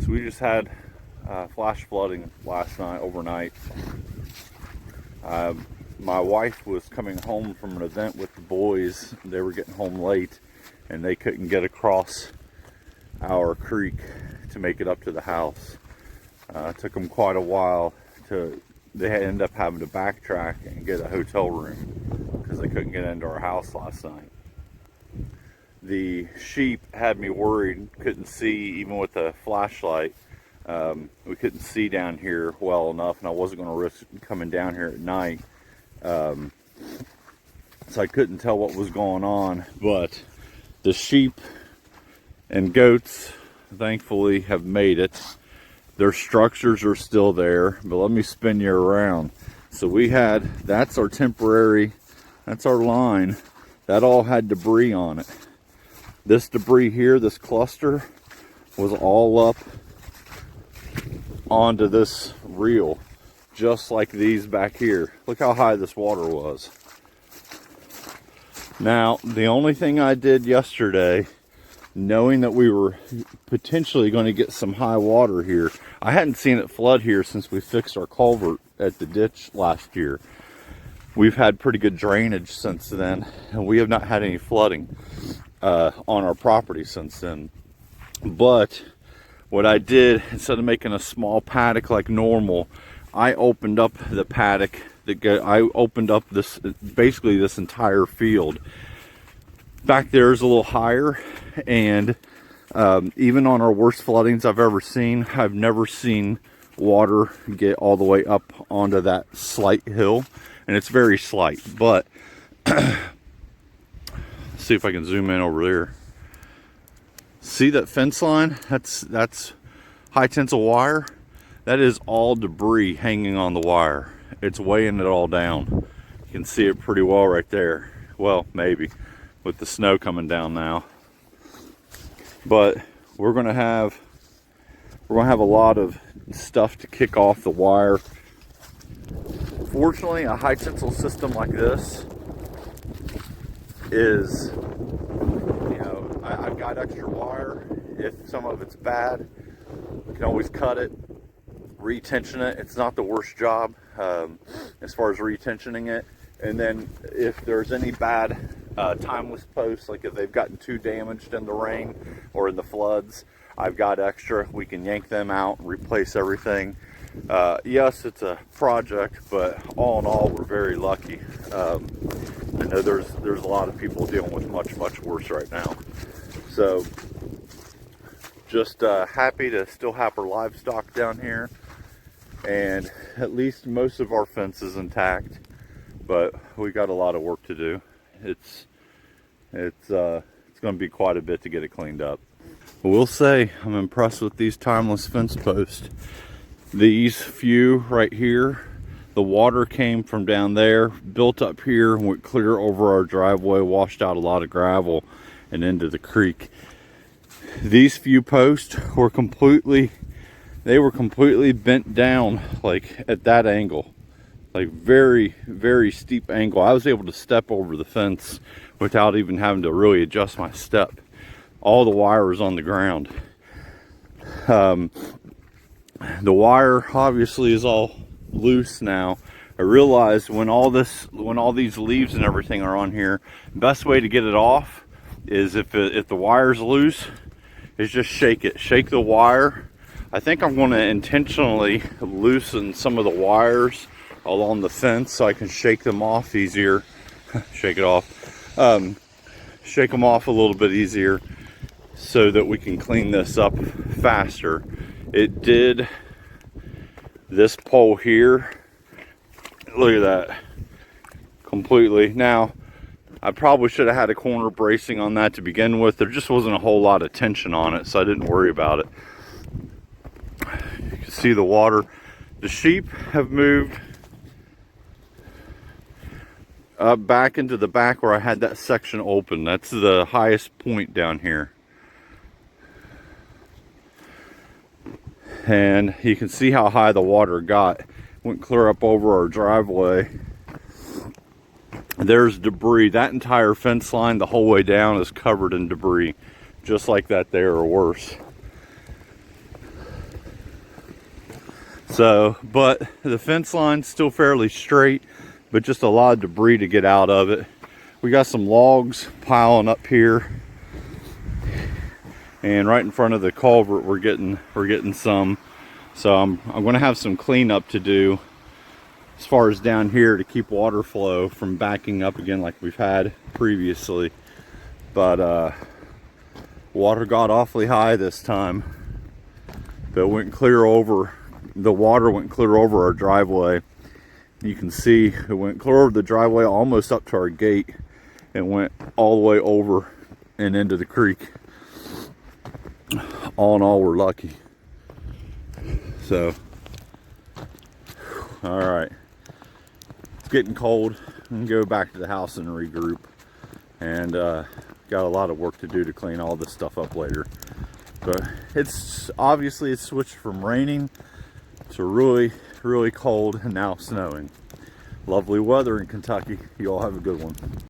So we just had flash flooding last night, overnight. My wife was coming home from an event with the boys. They were getting home late and they couldn't get across our creek to make it up to the house. It took them quite a while they ended up having to backtrack and get a hotel room because they couldn't get into our house last night. The sheep had me worried, couldn't see even with a flashlight. We couldn't see down here well enough, and I wasn't going to risk coming down here at night. So I couldn't tell what was going on, but the sheep and goats thankfully have made it. Their structures are still there, but let me spin you around. So that's our temporary, that's our line. That all had debris on it. This debris here, this cluster, was all up onto this reel, just like these back here. Look how high this water was. Now, the only thing I did yesterday, knowing that we were potentially going to get some high water here, I hadn't seen it flood here since we fixed our culvert at the ditch last year. We've had pretty good drainage since then, and we have not had any flooding on our property since then. But what I did, instead of making a small paddock like normal, I opened up the paddock. I opened up basically this entire field. Back there is a little higher, and even on our worst floodings I've ever seen, I've never seen water get all the way up onto that slight hill, and it's very slight. But see if I can zoom in over there. See that fence line? That's high tensile wire. That is all debris hanging on the wire. It's weighing it all down. You can see it pretty well right there. Well, maybe with the snow coming down now. But we're gonna have a lot of stuff to kick off the wire. Fortunately, a high tensile system like this is, I've got extra wire. If some of it's bad, we can always cut it, retension it. It's not the worst job as far as retensioning it. And then if there's any bad timeless posts, like if they've gotten too damaged in the rain or in the floods, I've got extra. We can yank them out and replace everything. Yes, it's a project, but all in all, we're very lucky. I know there's a lot of people dealing with much worse right now. So just happy to still have our livestock down here, and at least most of our fence is intact, but we got a lot of work to do. It's going to be quite a bit to get it cleaned up. But we'll say I'm impressed with these timeless fence posts. These few right here, the water came from down there, built up here, went clear over our driveway, washed out a lot of gravel and into the creek. These few posts were completely bent down, like at that angle, like very steep angle. I was able to step over the fence without even having to really adjust my step. All the wire was on the ground. The wire obviously is all loose now. I realized when all these leaves and everything are on here, best way to get it off is if the wire's loose, is just shake the wire. I think I'm going to intentionally loosen some of the wires along the fence so I can shake them off easier. Shake it off. Shake them off a little bit easier so that we can clean this up faster. It did this pole here. Look at that. Completely. Now, I probably should have had a corner bracing on that to begin with. There just wasn't a whole lot of tension on it, so I didn't worry about it. You can see the water. The sheep have moved up back into the back where I had that section open. That's the highest point down here. And you can see how high the water got. Went clear up over our driveway. There's debris. That entire fence line the whole way down is covered in debris, just like that there or worse. So, but the fence line's still fairly straight, but just a lot of debris to get out of it. We got some logs piling up here, and right in front of the culvert we're getting some. So I'm going to have some cleanup to do as far as down here to keep water flow from backing up again like we've had previously. But water got awfully high this time. But went clear over, the water went clear over our driveway. You can see it went clear over the driveway almost up to our gate and went all the way over and into the creek. All in all, we're lucky. So, all right, it's getting cold. I'm gonna go back to the house and regroup, and got a lot of work to do to clean all this stuff up later. But it's obviously it's switched from raining to really cold and now snowing. Lovely weather in Kentucky. You all have a good one.